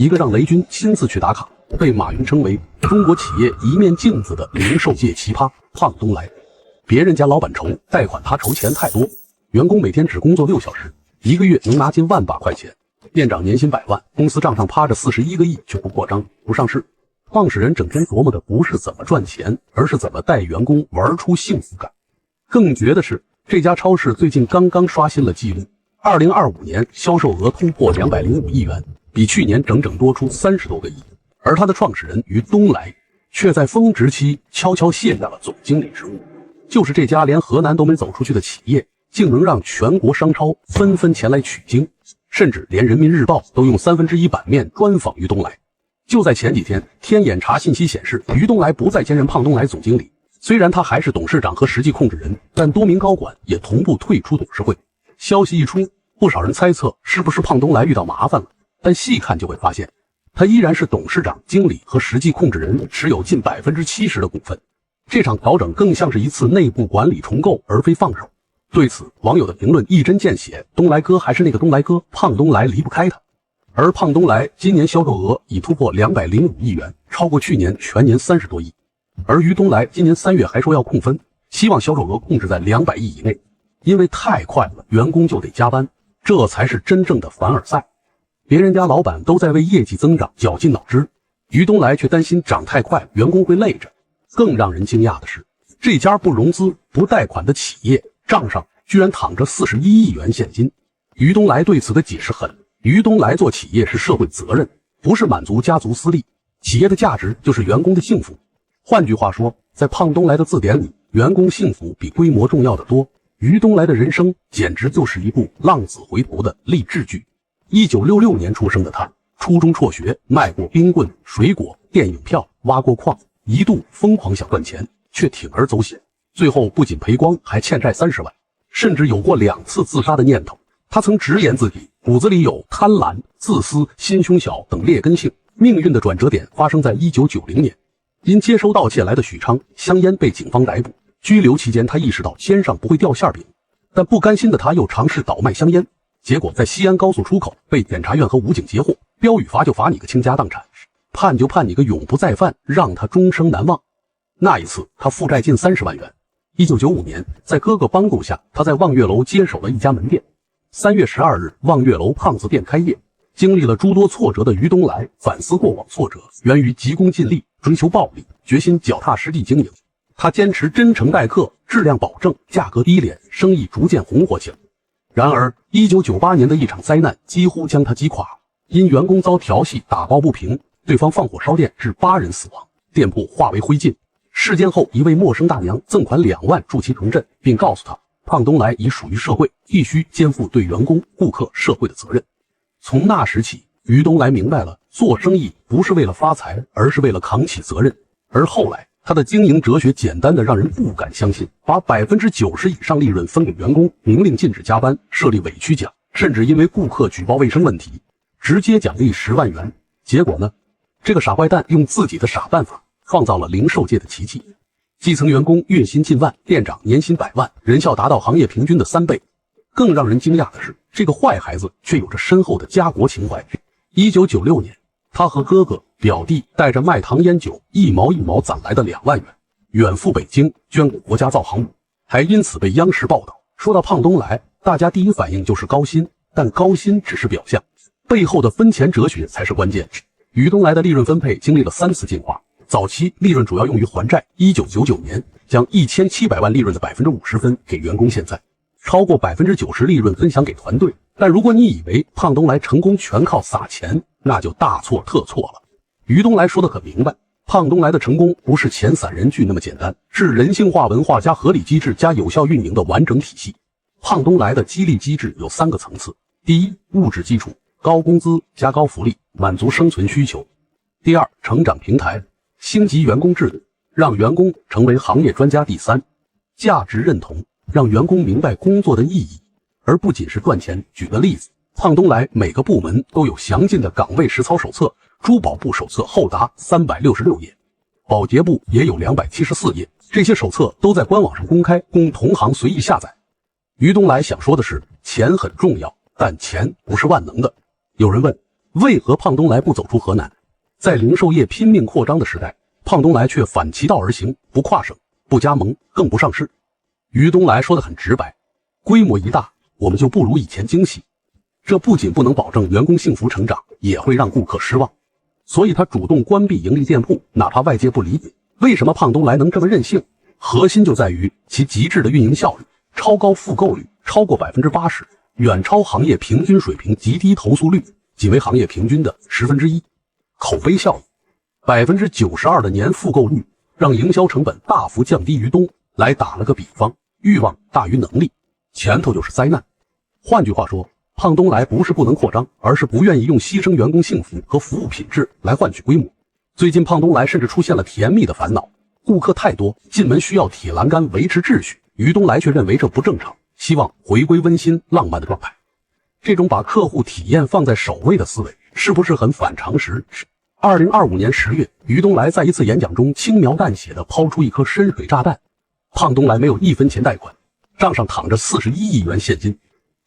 一个让雷军亲自去打卡，被马云称为中国企业一面镜子的零售界奇葩胖东来。别人家老板愁贷款，他愁钱太多，员工每天只工作6小时，一个月能拿近万把块钱，店长年薪100万，公司账上趴着41个亿却不扩张不上市。创始人整天琢磨的不是怎么赚钱，而是怎么带员工玩出幸福感。更绝的是，这家超市最近刚刚刷新了纪录，2025年销售额突破205亿元，比去年整整多出30多个亿。而他的创始人于东来却在峰值期悄悄卸下了总经理职务。就是这家连河南都没走出去的企业，竟能让全国商超纷纷前来取经，甚至连人民日报都用1/3版面专访于东来。就在前几天，天眼查信息显示，于东来不再兼任胖东来总经理，虽然他还是董事长和实际控制人，但多名高管也同步退出董事会。消息一出，不少人猜测是不是胖东来遇到麻烦了，但细看就会发现，他依然是董事长、经理和实际控制人，持有近70%的股份。这场调整更像是一次内部管理重构，而非放手。对此，网友的评论一针见血，东来哥还是那个东来哥，胖东来离不开他。而胖东来今年销售额已突破205亿元，超过去年全年30多亿。而于东来今年3月还说要控分，希望销售额控制在200亿以内，因为太快了，员工就得加班，这才是真正的凡尔赛。别人家老板都在为业绩增长绞尽脑汁，于东来却担心涨太快，员工会累着。更让人惊讶的是，这家不融资不贷款的企业账上居然躺着41亿元现金。于东来对此的解释狠，于东来做企业是社会责任，不是满足家族私利，企业的价值就是员工的幸福。换句话说，在胖东来的字典里，员工幸福比规模重要的多。于东来的人生简直就是一部浪子回头的励志剧。1966年出生的他，初中辍学，卖过冰棍、水果、电影票，挖过矿，一度疯狂想赚钱，却铤而走险，最后不仅赔光，还欠债30万，甚至有过2次自杀的念头。他曾直言自己骨子里有贪婪、自私、心胸小等劣根性。命运的转折点发生在1990年，因接收盗窃来的许昌香烟被警方逮捕，拘留期间他意识到肩上不会掉馅饼，但不甘心的他又尝试倒卖香烟，结果在西安高速出口被检察院和武警截获，标语罚就罚你个倾家荡产，判就判你个永不再犯，让他终生难忘。那一次他负债近30万元。1995年，在哥哥帮助下，他在望月楼接手了一家门店。3月12日，望月楼胖子店开业。经历了诸多挫折的于东来反思过往挫折源于急功近利，追求暴利，决心脚踏实地经营。他坚持真诚待客，质量保证，价格低廉，生意逐渐红火起来。然而1998年的一场灾难几乎将他击垮，因员工遭调戏打抱不平，对方放火烧店，致8人死亡，店铺化为灰烬。事件后，一位陌生大娘赠款2万助其重振，并告诉他，胖东来已属于社会，必须肩负对员工、顾客、社会的责任。从那时起，于东来明白了，做生意不是为了发财，而是为了扛起责任。而后来，他的经营哲学简单的让人不敢相信，把90%以上利润分给员工，明令禁止加班，设立委屈奖，甚至因为顾客举报卫生问题，直接奖励10万元。结果呢？这个傻坏蛋用自己的傻办法，创造了零售界的奇迹。基层员工月薪近万，店长年薪100万，人效达到行业平均的3倍。更让人惊讶的是，这个坏孩子却有着深厚的家国情怀。1996年，他和哥哥、表弟带着卖糖烟酒一毛一毛攒来的2万元，远赴北京捐给国家造航母，还因此被央视报道。说到胖东来，大家第一反应就是高薪，但高薪只是表象，背后的分钱哲学才是关键。于东来的利润分配经历了3次进化，早期利润主要用于还债，1999年将1700万利润的50%分给员工，现在超过90%利润分享给团队。但如果你以为胖东来成功全靠撒钱，那就大错特错了。于东来说的可明白，胖东来的成功不是钱散人聚那么简单，是人性化文化加合理机制加有效运营的完整体系。胖东来的激励机制有3个层次：第一，物质基础，高工资加高福利，满足生存需求；第二，成长平台，星级员工制度，让员工成为行业专家；第三，价值认同，让员工明白工作的意义，而不仅是赚钱。举个例子，胖东来每个部门都有详尽的岗位实操手册，珠宝部手册厚达366页，保洁部也有274页，这些手册都在官网上公开，供同行随意下载。于东来想说的是，钱很重要，但钱不是万能的。有人问，为何胖东来不走出河南？在零售业拼命扩张的时代，胖东来却反其道而行，不跨省，不加盟，更不上市。于东来说得很直白，规模一大，我们就不如以前精细。这不仅不能保证员工幸福成长，也会让顾客失望。所以他主动关闭盈利店铺，哪怕外界不理解。为什么胖东来能这么任性？核心就在于其极致的运营效率，超高复购率超过 80%， 远超行业平均水平，极低投诉率仅为行业平均的1/10。口碑效应 92% 的年复购率让营销成本大幅降低。于东来打了个比方，欲望大于能力，前头就是灾难。换句话说，胖东来不是不能扩张，而是不愿意用牺牲员工幸福和服务品质来换取规模。最近胖东来甚至出现了甜蜜的烦恼，顾客太多，进门需要铁栏杆维持秩序，于东来却认为这不正常，希望回归温馨浪漫的状态。这种把客户体验放在首位的思维，是不是很反常识？2025年10月，于东来在一次演讲中轻描淡写地抛出一颗深水炸弹：胖东来没有1分钱贷款，账上躺着41亿元现金。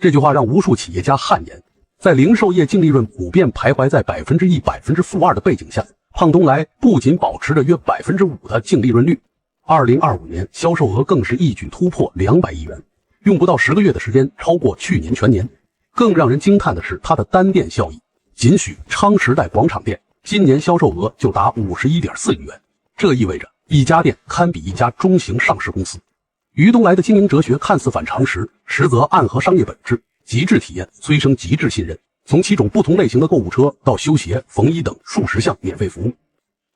这句话让无数企业家汗颜。在零售业净利润普遍徘徊在 1%、-2% 的背景下，胖东来不仅保持着约 5% 的净利润率，2025年销售额更是一举突破200亿元，用不到10个月的时间超过去年全年。更让人惊叹的是它的单店效益，仅许昌时代广场店今年销售额就达 51.4 亿元，这意味着一家店堪比一家中型上市公司。于东来的经营哲学看似反常识，实则暗合商业本质，极致体验催生极致信任。从7种不同类型的购物车到修鞋、缝衣等数十项免费服务，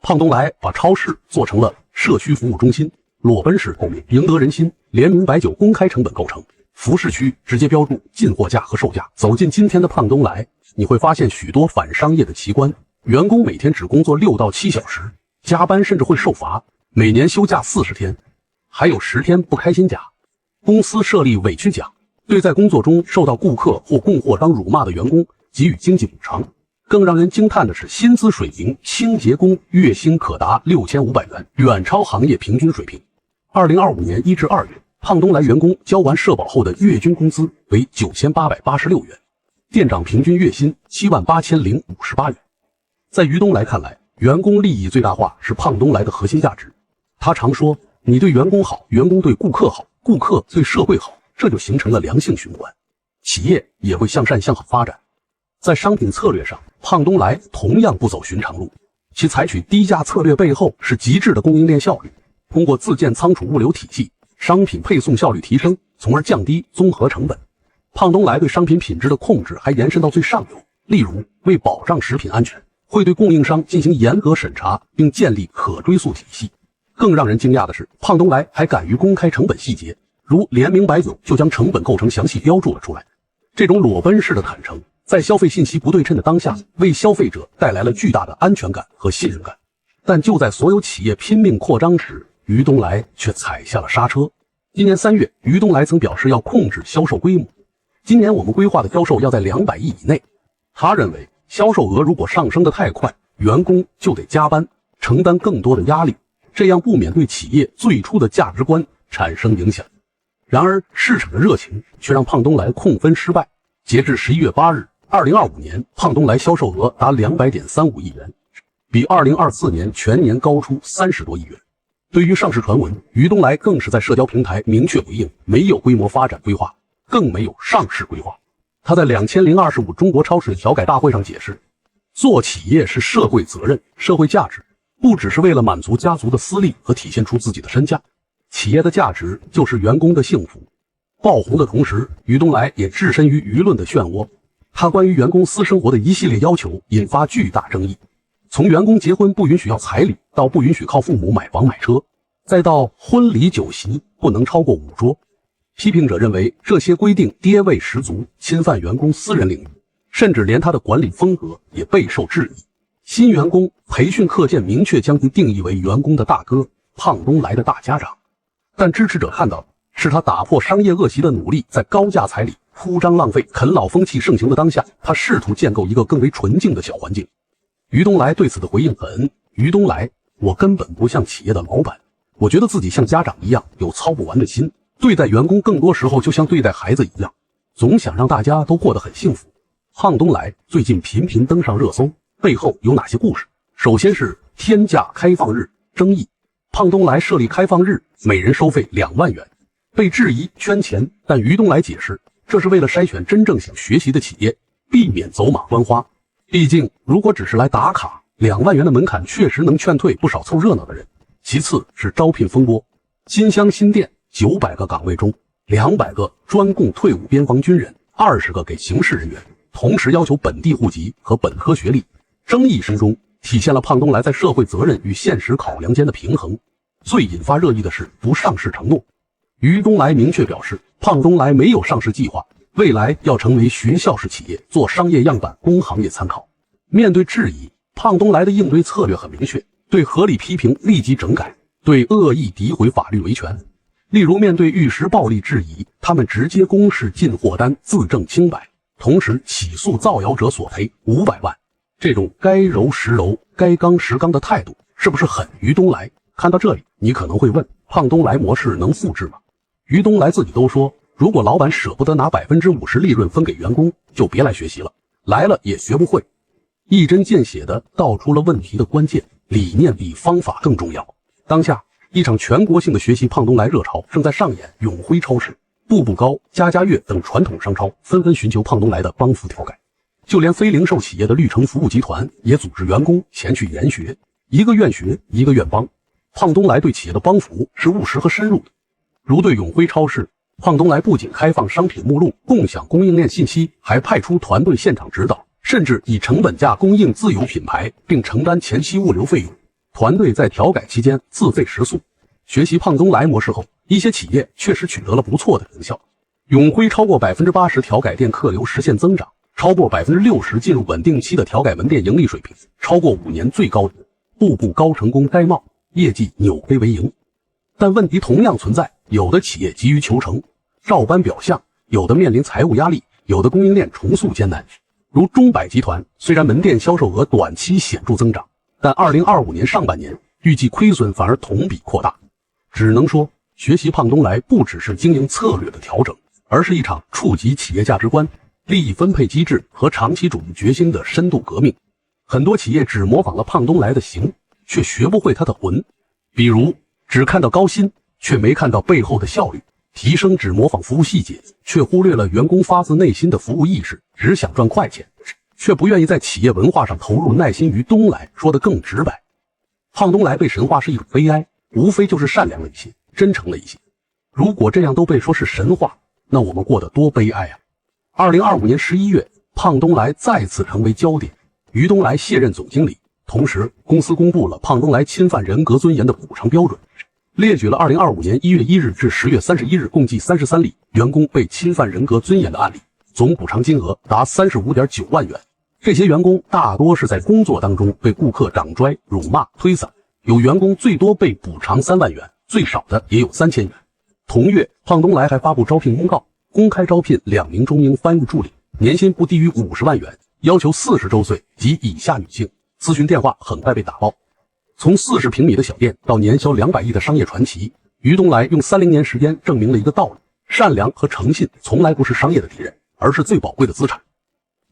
胖东来把超市做成了社区服务中心，裸奔式购物赢得人心，联名白酒公开成本构成，服饰区直接标注进货价和售价。走进今天的胖东来，你会发现许多反商业的奇观：员工每天只工作6到7小时，加班甚至会受罚，每年休假40天，还有10天不开心假。公司设立委屈奖，对在工作中受到顾客或供货商辱骂的员工给予经济补偿。更让人惊叹的是，薪资水平，清洁工月薪可达6500元，远超行业平均水平。2025年1至2月，胖东来员工交完社保后的月均工资为9886元，店长平均月薪78058元。在于东来看来，员工利益最大化是胖东来的核心价值。他常说，你对员工好，员工对顾客好，顾客对社会好，这就形成了良性循环，企业也会向善向好发展。在商品策略上，胖东来同样不走寻常路，其采取低价策略背后是极致的供应链效率。通过自建仓储物流体系，商品配送效率提升，从而降低综合成本。胖东来对商品品质的控制还延伸到最上游，例如为保障食品安全，会对供应商进行严格审查，并建立可追溯体系。更让人惊讶的是，胖东来还敢于公开成本细节，如联名白酒就将成本构成详细标注了出来。这种裸奔式的坦诚，在消费信息不对称的当下，为消费者带来了巨大的安全感和信任感。但就在所有企业拼命扩张时，于东来却踩下了刹车。今年3月，于东来曾表示要控制销售规模，今年我们规划的销售要在200亿以内。他认为，销售额如果上升得太快，员工就得加班，承担更多的压力，这样不免对企业最初的价值观产生影响。然而，市场的热情却让胖东来控分失败。截至11月8日，2025年胖东来销售额达200.35亿元，比2024年全年高出30多亿元。对于上市传闻，于东来更是在社交平台明确回应，没有规模发展规划，更没有上市规划。他在2025中国超市小改大会上解释，做企业是社会责任、社会价值，不只是为了满足家族的私利和体现出自己的身价，企业的价值就是员工的幸福。爆红的同时，于东来也置身于舆论的漩涡，他关于员工私生活的一系列要求引发巨大争议。从员工结婚不允许要彩礼，到不允许靠父母买房买车，再到婚礼酒席不能超过5桌。批评者认为这些规定爹味十足，侵犯员工私人领域，甚至连他的管理风格也备受质疑。新员工培训课件明确将其定义为员工的大哥，胖东来的大家长。但支持者看到的是他打破商业恶习的努力，在高价彩礼、铺张浪费、啃老风气盛行的当下，他试图建构一个更为纯净的小环境。于东来对此的回应很：于东来，我根本不像企业的老板，我觉得自己像家长一样有操不完的心，对待员工更多时候就像对待孩子一样，总想让大家都过得很幸福。胖东来最近频频登上热搜，背后有哪些故事？首先是天价开放日争议，胖东来设立开放日，每人收费2万元，被质疑圈钱，但于东来解释，这是为了筛选真正想学习的企业，避免走马观花。毕竟如果只是来打卡，2万元的门槛确实能劝退不少凑热闹的人。其次是招聘风波，新乡新店900个岗位中，200个专供退伍边防军人，20个给刑事人员，同时要求本地户籍和本科学历。争议声中体现了胖东来在社会责任与现实考量间的平衡。最引发热议的是不上市承诺，于东来明确表示，胖东来没有上市计划，未来要成为学校式企业，做商业样板供行业参考。面对质疑，胖东来的应对策略很明确，对合理批评立即整改，对恶意诋毁法律维权。例如面对玉石暴力质疑，他们直接公示进货单自证清白，同时起诉造谣者索赔500万。这种该柔实柔该刚实刚的态度是不是很于东来？看到这里你可能会问，胖东来模式能复制吗？于东来自己都说，如果老板舍不得拿50%利润分给员工，就别来学习了，来了也学不会。一针见血地道出了问题的关键，理念比方法更重要。当下一场全国性的学习胖东来热潮正在上演，永辉超市、步步高、家家悦等传统商超纷纷寻求胖东来的帮扶调改，就连非零售企业的绿城服务集团也组织员工前去研学，一个愿学一个愿帮。胖东来对企业的帮扶是务实和深入的，如对永辉超市，胖东来不仅开放商品目录，共享供应链信息，还派出团队现场指导，甚至以成本价供应自有品牌，并承担前期物流费用。团队在调改期间自费食宿。学习胖东来模式后，一些企业确实取得了不错的成效。永辉超过 80% 调改店客流实现增长，超过 60% 进入稳定期的调改门店盈利水平，超过5年最高的步步高成功摘帽，业绩扭亏为盈。但问题同样存在，有的企业急于求成，照搬表象，有的面临财务压力，有的供应链重塑艰难。如中百集团，虽然门店销售额短期显著增长，但2025年上半年预计亏损反而同比扩大。只能说，学习胖东来不只是经营策略的调整，而是一场触及企业价值观、利益分配机制和长期主义决心的深度革命。很多企业只模仿了胖东来的形，却学不会他的魂。比如只看到高薪，却没看到背后的效率；提升只模仿服务细节，却忽略了员工发自内心的服务意识；只想赚快钱，却不愿意在企业文化上投入耐心。于东来说得更直白，胖东来被神化是一种悲哀，无非就是善良了一些，真诚了一些。如果这样都被说是神话，那我们过得多悲哀啊！2025年11月，胖东来再次成为焦点，于东来卸任总经理，同时公司公布了胖东来侵犯人格尊严的补偿标准，列举了2025年1月1日至10月31日共计33例员工被侵犯人格尊严的案例，总补偿金额达35.9万元。这些员工大多是在工作当中被顾客掌拽、辱骂、推搡，有员工最多被补偿3万元，最少的也有3000元。同月，胖东来还发布招聘公告，公开招聘2名中英翻译助理，年薪不低于50万元，要求40周岁及以下女性。咨询电话很快被打爆。从40平米的小店到年销200亿的商业传奇，于东来用30年时间证明了一个道理：善良和诚信从来不是商业的敌人，而是最宝贵的资产。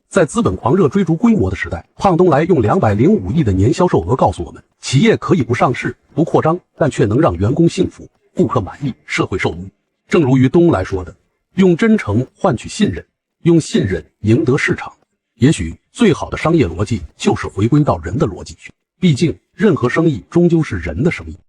在资本狂热追逐规模的时代，胖东来用205亿的年销售额告诉我们，企业可以不上市、不扩张，但却能让员工幸福、顾客满意、社会受益。正如于东来说的，用真诚换取信任，用信任赢得市场。也许最好的商业逻辑就是回归到人的逻辑，毕竟任何生意终究是人的生意。